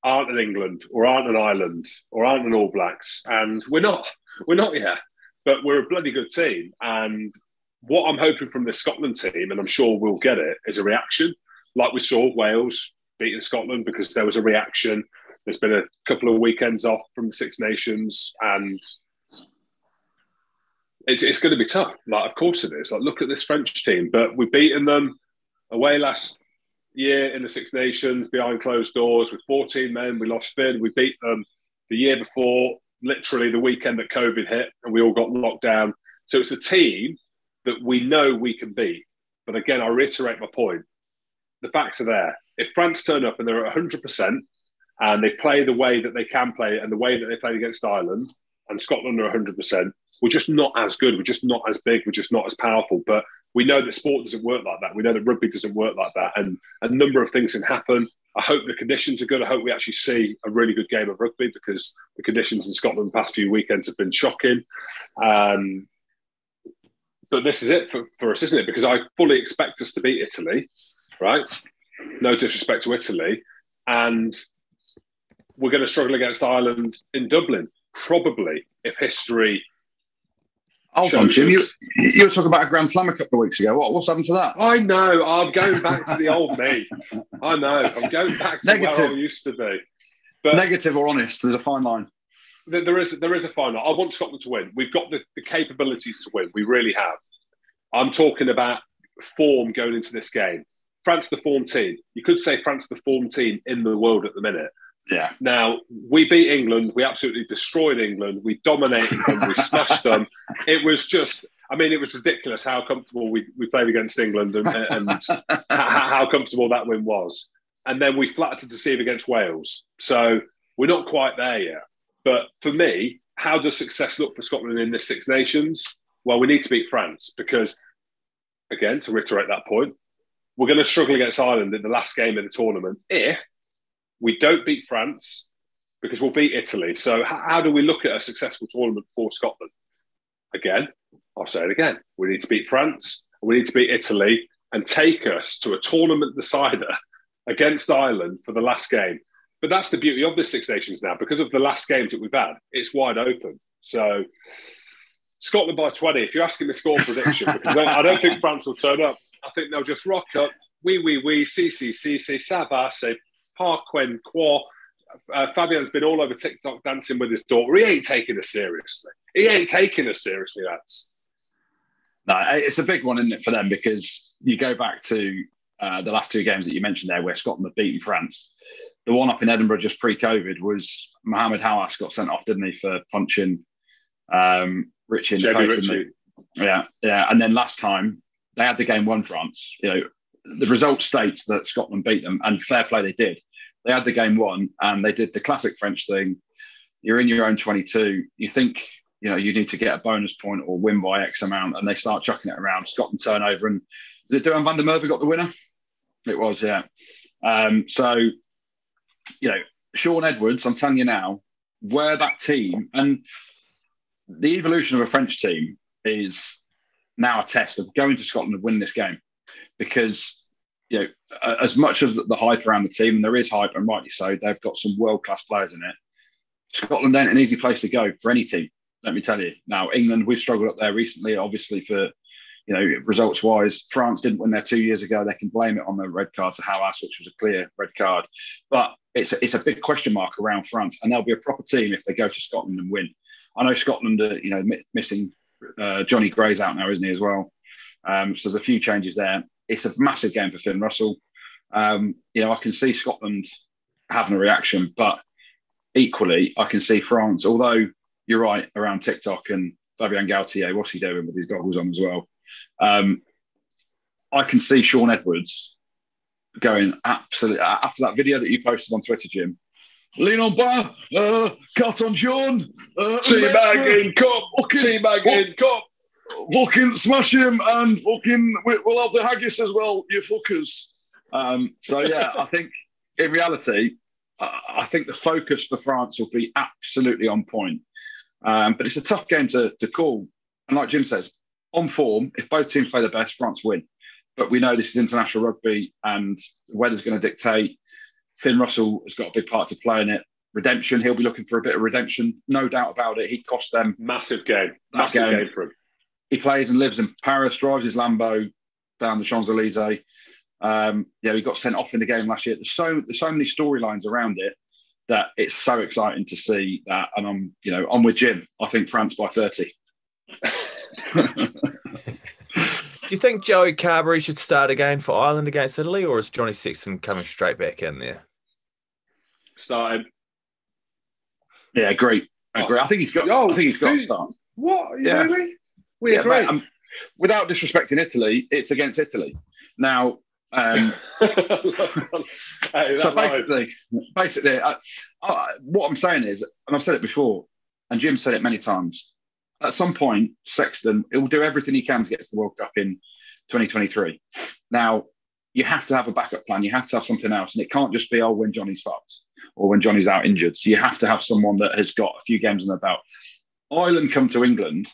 aren't an England or aren't an Ireland or aren't an All Blacks. And we're not yet, but we're a bloody good team. And what I'm hoping from the Scotland team, and I'm sure we'll get it, is a reaction. Like we saw Wales beating Scotland, because there was a reaction. There's been a couple of weekends off from the Six Nations, and it's going to be tough. Of course it is. Look at this French team. But we've beaten them away last year in the Six Nations behind closed doors with 14 men. We lost Finn. We beat them the year before, literally the weekend that COVID hit, and we all got locked down So it's a team that we know we can beat. But again, I reiterate my point. The facts are there. If France turn up and they're at 100% and they play the way that they can play and the way that they played against Ireland, and Scotland are 100%, we're just not as good. We're just not as big. We're just not as powerful. But we know that sport doesn't work like that. We know that rugby doesn't work like that. And a number of things can happen. I hope the conditions are good. I hope we actually see a really good game of rugby, because the conditions in Scotland the past few weekends have been shocking. But this is it for us, isn't it? Because I fully expect us to beat Italy, right? No disrespect to Italy. And we're going to struggle against Ireland in Dublin, probably, if history... Hold on, Jim. You were talking about a Grand Slam a couple of weeks ago. What's happened to that? I know. I'm going back to the old me. I know. I'm going back to where I used to be. But negative or honest, there's a fine line. There is a fine line. I want Scotland to win. We've got the capabilities to win. We really have. I'm talking about form going into this game. France, the form team. You could say France, the form team in the world at the minute. Yeah. Now, we beat England. We absolutely destroyed England. We dominated them. We smashed them. It was just, it was ridiculous how comfortable we played against England and how comfortable that win was. And then we flattered to deceive against Wales. So we're not quite there yet. But for me, how does success look for Scotland in this Six Nations? Well, we need to beat France because, again, to reiterate that point, we're going to struggle against Ireland in the last game of the tournament if we don't beat France, because we'll beat Italy. So how do we look at a successful tournament for Scotland? Again, I'll say it again. We need to beat France, and we need to beat Italy and take us to a tournament decider against Ireland for the last game. But that's the beauty of the Six Nations now. Because of the last games that we've had, it's wide open. So Scotland by 20, if you're asking me score prediction, because I don't think France will turn up. I think they'll just rock up. Oui, si, ça va, c'est pas quen quoi. Fabian's been all over TikTok dancing with his daughter. He ain't taking us seriously. Lads. No, it's a big one, isn't it, for them? Because you go back to the last two games that you mentioned there where Scotland have beaten France. The one up in Edinburgh just pre-COVID was Mohamed Hawass got sent off, didn't he, for punching Richie in the face. Yeah. And then last time, they had the game won France. The result states that Scotland beat them, and fair play they did. They had the game won, and they did the classic French thing. You're in your own 22. You think, you need to get a bonus point or win by X amount, and they start chucking it around. Scotland turn over, and was it Duhan van der Merwe got the winner? It was, yeah. So, Sean Edwards, I'm telling you now, where that team, and the evolution of a French team is now a test of going to Scotland and winning this game. Because, as much of the hype around the team, and there is hype, and rightly so, they've got some world-class players in it. Scotland ain't an easy place to go for any team, let me tell you. Now, England, we've struggled up there recently, obviously, for, results-wise. France didn't win there 2 years ago. They can blame it on the red card to Hawass, which was a clear red card. But it's a big question mark around France, and they'll be a proper team if they go to Scotland and win. I know Scotland are, missing Johnny Gray's out now, isn't he, as well? So there's a few changes there. It's a massive game for Finn Russell. I can see Scotland having a reaction, but equally, I can see France, although you're right around TikTok and Fabien Galtier, what's he doing with his goggles on as well? I can see Sean Edwards going absolutely, after that video that you posted on Twitter, Jim, lean on bar, carton jaune, teabagging cup. Fucking smash him, and fucking we'll have the haggis as well, you fuckers. So yeah, I think in reality, I think the focus for France will be absolutely on point. But it's a tough game to call. And like Jim says, on form, if both teams play their best, France win. But we know this is international rugby, and the weather's going to dictate. Finn Russell has got a big part to play in it. Redemption, he'll be looking for a bit of redemption, no doubt about it. He cost them massive game for him. He plays and lives in Paris, drives his Lambo down the Champs-Elysees. He got sent off in the game last year. There's so many storylines around it that it's so exciting to see that. And I'm with Jim. I think France by 30. Do you think Joey Carberry should start again for Ireland against Italy, or is Johnny Sexton coming straight back in there? Start him. Yeah, great. I agree. I think he's got to start. What? Really? We agree. Mate, without disrespecting Italy, it's against Italy. Now, so basically, what I'm saying is, and I've said it before, and Jim said it many times, at some point, Sexton, he will do everything he can to get to the World Cup in 2023. Now, you have to have a backup plan. You have to have something else. And it can't just be, when Johnny's fucked or when Johnny's out injured. So you have to have someone that has got a few games on their belt. Ireland come to England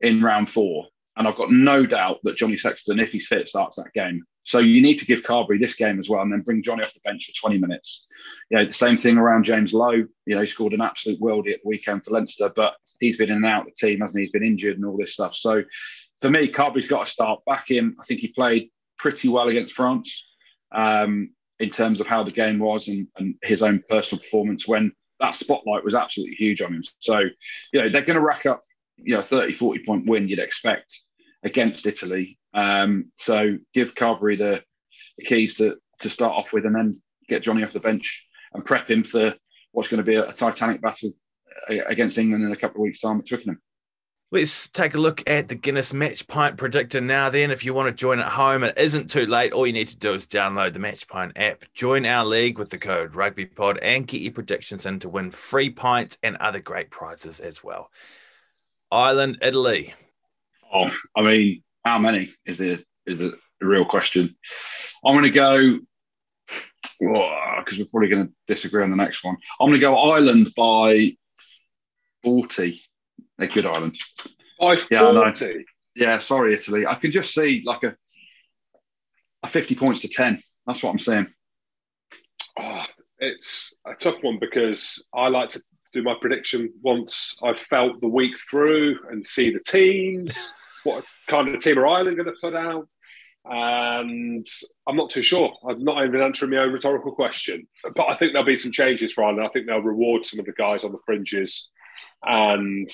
in round 4. And I've got no doubt that Johnny Sexton, if he's fit, starts that game. So you need to give Carberry this game as well and then bring Johnny off the bench for 20 minutes. The same thing around James Lowe. He scored an absolute worldie at the weekend for Leinster, but he's been in and out of the team, hasn't he? He's been injured and all this stuff. So for me, Carberry's got to start back in. I think he played pretty well against France in terms of how the game was and his own personal performance when that spotlight was absolutely huge on him. So, they're going to rack up, 30, 40 point win you'd expect against Italy. So give Carberry the keys to start off with and then get Johnny off the bench and prep him for what's going to be a titanic battle against England in a couple of weeks' time at Twickenham. Let's take a look at the Guinness Match Pint Predictor now then. If you want to join at home, it isn't too late. All you need to do is download the Match Pint app, join our league with the code RugbyPod and get your predictions in to win free pints and other great prizes as well. Ireland, Italy. Oh, I mean, how many is the real question. I'm going to go, because we're probably going to disagree on the next one. I'm going to go Ireland by 40. They're good, Ireland. By 40? Yeah, sorry, Italy. I can just see like a 50 points to 10. That's what I'm saying. Oh, it's a tough one because I like to do my prediction once I've felt the week through and see the teams. What kind of team are Ireland going to put out? And I'm not too sure. I'm not even answering my own rhetorical question. But I think there'll be some changes for Ireland. I think they'll reward some of the guys on the fringes. And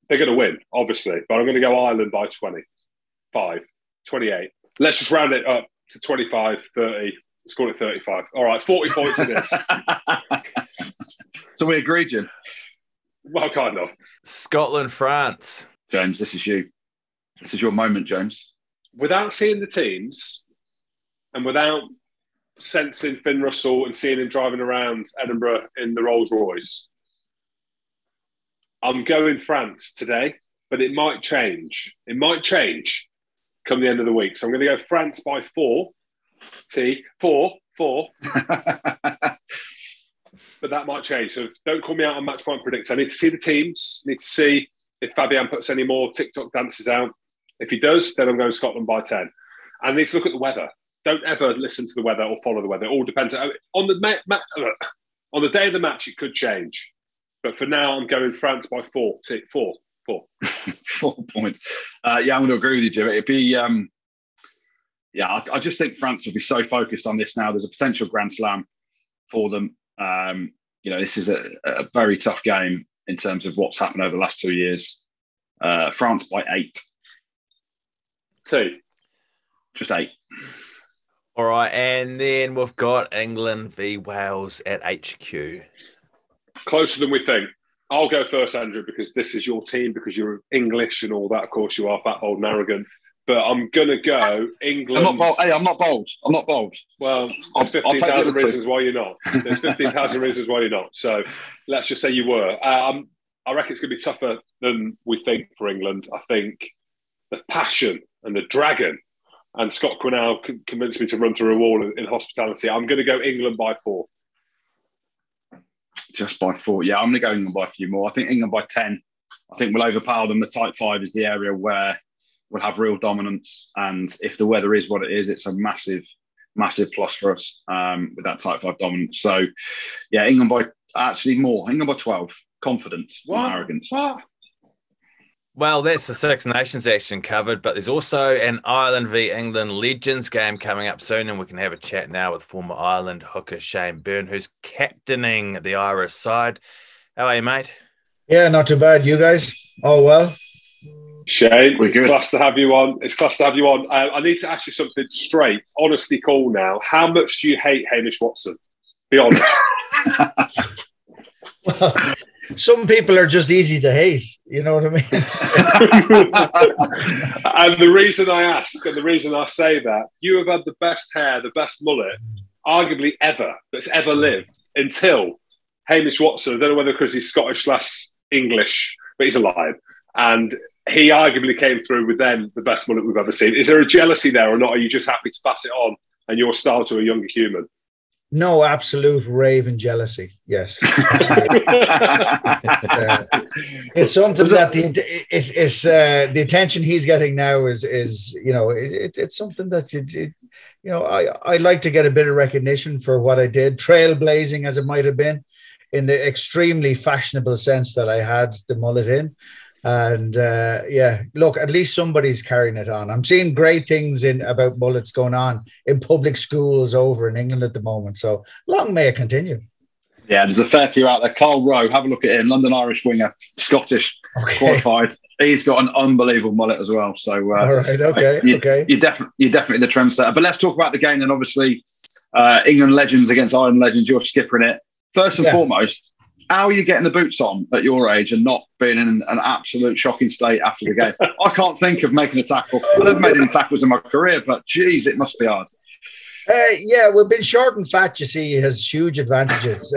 they're going to win, obviously. But I'm going to go Ireland by 25, 28. Let's just round it up to 25, 30. Let's call it 35. All right, 40 points in this. So we agreed, Jim? Well, kind of. Scotland, France. James, this is you. This is your moment, James. Without seeing the teams and without sensing Finn Russell and seeing him driving around Edinburgh in the Rolls Royce, I'm going France today, but it might change. It might change come the end of the week. So I'm going to go France by 4. Four. But that might change. So don't call me out on match point predictor. I need to see the teams. I need to see if Fabian puts any more TikTok dances out. If he does, then I'm going Scotland by 10. And I need to look at the weather. Don't ever listen to the weather or follow the weather. It all depends. On the day of the match, it could change. But for now, I'm going France by 4. 4. 4 points. I'm going to agree with you, Jim. It'd be, I just think France will be so focused on this now. There's a potential Grand Slam for them. This is a very tough game in terms of what's happened over the last 2 years. France by 8. 2. Just 8. All right, and then we've got England v Wales at HQ. Closer than we think. I'll go first, Andrew, because this is your team, because you're English and all that. Of course, you are fat, bold, and arrogant. But I'm going to go England. I'm not bold. Hey, I'm not bold. Well, there's 15,000 reasons why you're not. There's 15,000 reasons why you're not. So let's just say you were. I reckon it's going to be tougher than we think for England. I think the passion and the dragon, and Scott Quinnell convinced me to run through a wall in hospitality. I'm going to go England by 4. Just by 4. Yeah, I'm going to go England by a few more. I think England by 10. I think we'll overpower them. The tight 5 is the area where we'll have real dominance. And if the weather is what it is, it's a massive, massive plus for us with that tight 5 dominance. So, yeah, England by more. England by 12. Confidence, not arrogance. What? Well, that's the Six Nations action covered, but there's also an Ireland v England Legends game coming up soon, and we can have a chat now with former Ireland hooker Shane Byrne, who's captaining the Irish side. How are you, mate? Yeah, not too bad. You guys? All well? Shane, it's class to have you on. I need to ask you something straight. Honesty call now. How much do you hate Hamish Watson? Be honest. some people are just easy to hate. You know what I mean? And the reason I ask, and the reason I say that, you have had the best hair, the best mullet, arguably ever, that's ever lived, until Hamish Watson. I don't know whether because he's Scottish/English, but he's alive. And he arguably came through with then the best mullet we've ever seen. Is there a jealousy there or not? Are you just happy to pass it on and your style to a younger human? No, absolute raving jealousy. Yes, it's something that the attention he's getting now is it's something that I like to get a bit of recognition for what I did, trailblazing as it might have been, in the extremely fashionable sense that I had the mullet in. And look, at least somebody's carrying it on. I'm seeing great things about mullets going on in public schools over in England at the moment. So long may it continue. Yeah, there's a fair few out there. Carl Rowe, have a look at him. London Irish winger, Scottish, qualified. He's got an unbelievable mullet as well. So, all right, okay. You're definitely the trendsetter. But let's talk about the game then. Obviously, England legends against Ireland legends. You're skippering it. First and foremost, how are you getting the boots on at your age and not being in an absolute shocking state after the game? I can't think of making a tackle. I never made any tackles in my career, but geez, it must be hard. We've been short and fat, you see, has huge advantages.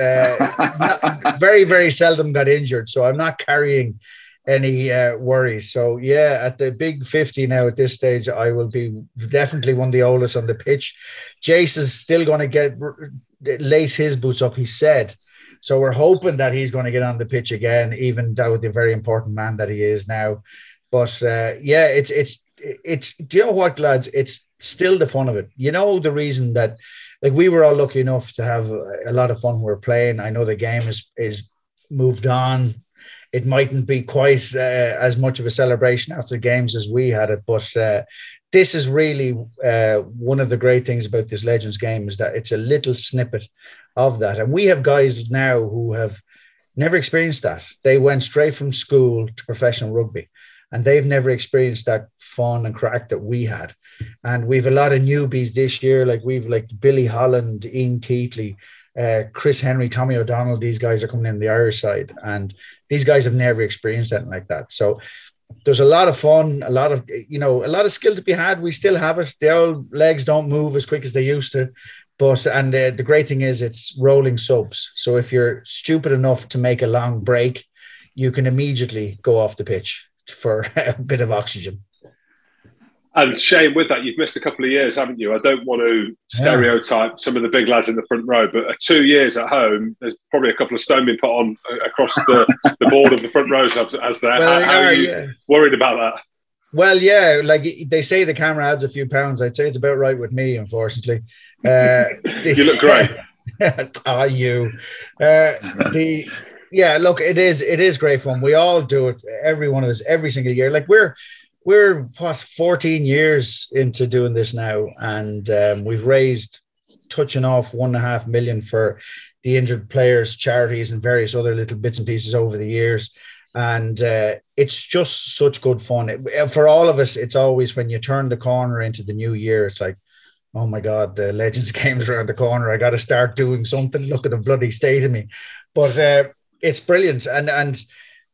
Very, very seldom got injured, so I'm not carrying any worries. So, yeah, at the big 50 now at this stage, I will be definitely one of the oldest on the pitch. Jace is still going to lace his boots up, he said. So we're hoping that he's going to get on the pitch again, even though the very important man that he is now. But it's do you know what, lads? It's still the fun of it. You know, the reason that, like, we were all lucky enough to have a lot of fun when we were playing. I know the game is moved on. It mightn't be quite as much of a celebration after the games as we had it, but this is really one of the great things about this Legends game, is that it's a little snippet of that. And we have guys now who have never experienced that. They went straight from school to professional rugby, and they've never experienced that fun and crack that we had. And we've a lot of newbies this year, like Billy Holland, Ian Keatley, Chris Henry, Tommy O'Donnell. These guys are coming in the Irish side, and these guys have never experienced anything like that. So there's a lot of fun, a lot of skill to be had. We still have it. The old legs don't move as quick as they used to. But the great thing is it's rolling subs. So if you're stupid enough to make a long break, you can immediately go off the pitch for a bit of oxygen. And Shane, with that, you've missed a couple of years, haven't you? I don't want to stereotype some of the big lads in the front row, but 2 years at home, there's probably a couple of stone being put on across the board of the front rows as there. Well, how are you worried about that? Well, yeah, like they say the camera adds a few pounds. I'd say it's about right with me, unfortunately. You look great. Look, it is great fun. We all do it, every one of us, every single year. Like we're 14 years into doing this now, and we've raised touching off 1.5 million for the injured players, charities, and various other little bits and pieces over the years. And it's just such good fun. For all of us, it's always when you turn the corner into the new year, it's like, oh my God, the Legends game's around the corner. I got to start doing something. Look at the bloody state of me. But it's brilliant. And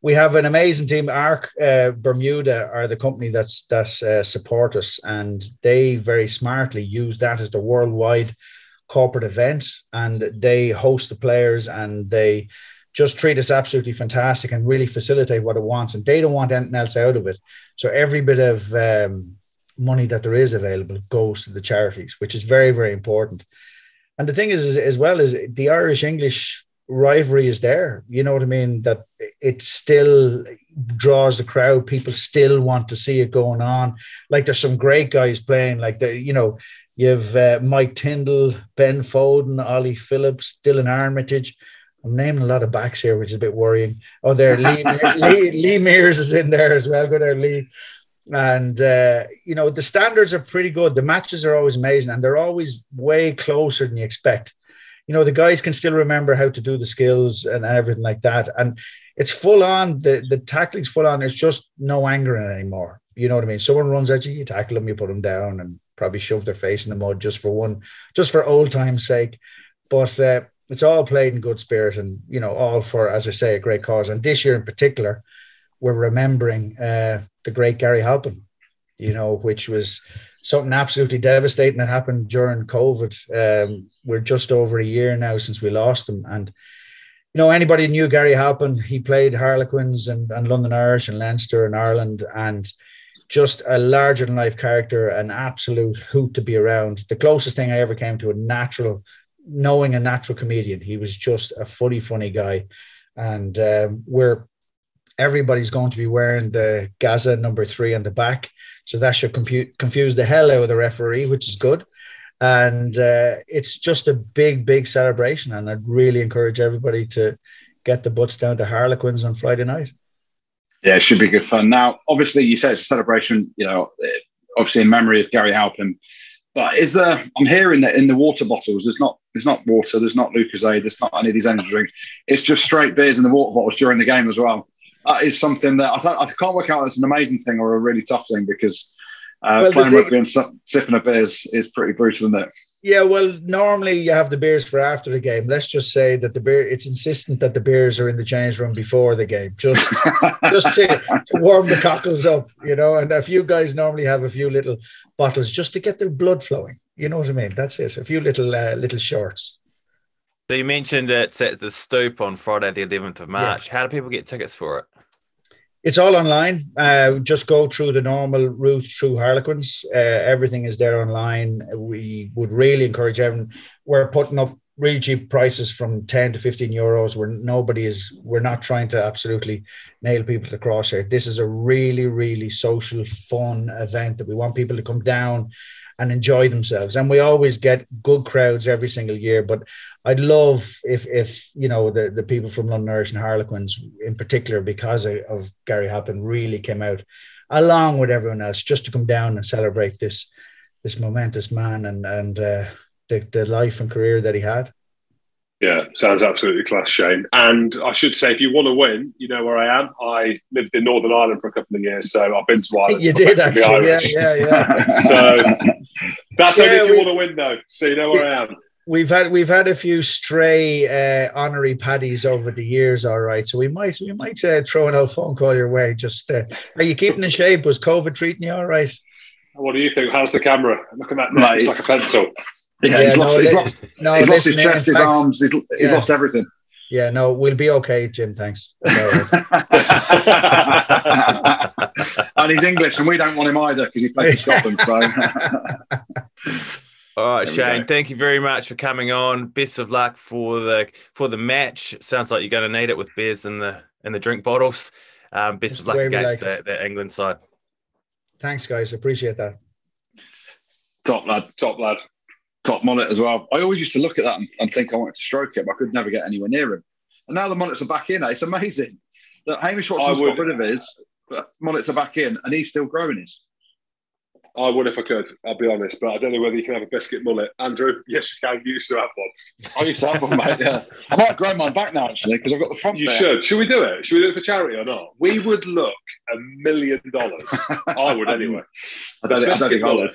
we have an amazing team. ARC Bermuda are the company that support us, and they very smartly use that as the worldwide corporate event, and they host the players, and they just treat us absolutely fantastic and really facilitate what it wants. And they don't want anything else out of it. So every bit of money that there is available goes to the charities, which is very, very important. And the thing is, as well, is the Irish-English rivalry is there. You know what I mean? That it still draws the crowd. People still want to see it going on. Like there's some great guys playing, like you have Mike Tyndall, Ben Foden, Ollie Phillips, Dylan Armitage. I'm naming a lot of backs here, which is a bit worrying. Oh, there, Lee Mears is in there as well. Go there, Lee. And, the standards are pretty good. The matches are always amazing, and they're always way closer than you expect. The guys can still remember how to do the skills and everything like that. And it's full on. The tackling's full on. There's just no anger in it anymore. You know what I mean? Someone runs at you, you tackle them, you put them down and probably shove their face in the mud just for old time's sake. But It's all played in good spirit, and all for, as I say, a great cause. And this year in particular, we're remembering the great Gary Halpin, which was something absolutely devastating that happened during COVID. We're just over a year now since we lost him, and anybody knew Gary Halpin. He played Harlequins and London Irish and Leinster and Ireland, and just a larger than life character, an absolute hoot to be around. The closest thing I ever came to knowing a natural comedian. He was just a funny guy. And everybody's going to be wearing the Gaza number 3 on the back. So that should confuse the hell out of the referee, which is good. And it's just a big celebration. And I'd really encourage everybody to get the butts down to Harlequins on Friday night. Yeah, it should be good fun. Now, obviously, you say it's a celebration, obviously in memory of Gary Halpin. But I'm hearing that in the water bottles, there's not water, there's not Lucozade, there's not any of these energy drinks. It's just straight beers in the water bottles during the game as well. That is something that I can't work out if it's an amazing thing or a really tough thing, because playing rugby and sipping a beers is pretty brutal, isn't it? Yeah, well, normally you have the beers for after the game. Let's just say that it's insistent that the beers are in the change room before the game, just to warm the cockles up, and a few guys normally have a few little bottles just to get their blood flowing. You know what I mean? That's it. A few little shorts. So you mentioned it's at the Stoop on Friday, the 11th of March. Yeah. How do people get tickets for it? It's all online. Just go through the normal route through Harlequins. Everything is there online. We would really encourage everyone. We're putting up really cheap prices from 10 to 15 euros. We're not trying to absolutely nail people to the crosshair. This is a really, really social, fun event that we want people to come down and enjoy themselves. And we always get good crowds every single year. But I'd love if the people from London Irish and Harlequins in particular, because of Gary Halpin, really came out along with everyone else just to come down and celebrate this momentous man and the life and career that he had. Yeah, sounds absolutely class, Shane. And I should say, if you want to win, you know where I am. I lived in Northern Ireland for a couple of years, so I've been to Ireland. You did, actually, yeah. So that's only if you want to win, though. So you know where I am. We've had a few stray honorary paddies over the years, all right. So we might throw an old phone call your way. Just are you keeping in shape? Was COVID treating you all right? What do you think? How's the camera? Look at that neck. It's like a pencil. Yeah, he's lost his chest, his arms, he's lost everything. Yeah, no, we'll be okay, Jim. Thanks. And he's English, and we don't want him either because he played in Scotland. So. All right, Shane, thank you very much for coming on. Best of luck for the match. Sounds like you're going to need it with beers in the drink bottles. Best of luck against the England side. Thanks, guys. Appreciate that. Top lad. Top mullet as well. I always used to look at that and think I wanted to stroke it, but I could never get anywhere near him. And now the mullets are back in. It's amazing that Hamish Watson's got rid of his, but mullets are back in, and he's still growing his. I would if I could, I'll be honest, but I don't know whether you can have a biscuit mullet. Andrew, yes, you can. You used to have one. I used to have one, mate, yeah. I might grow mine back now, actually, because I've got the front You there. should. Should we do it? Should we do it for charity or not? We would look $1 million. I would, anyway. I don't think I would.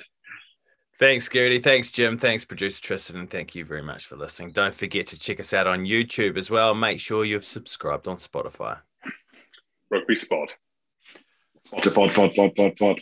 Thanks, Gertie. Thanks, Jim. Thanks, producer Tristan. And thank you very much for listening. Don't forget to check us out on YouTube as well. Make sure you've subscribed on Spotify. Rugby Spod. Pod.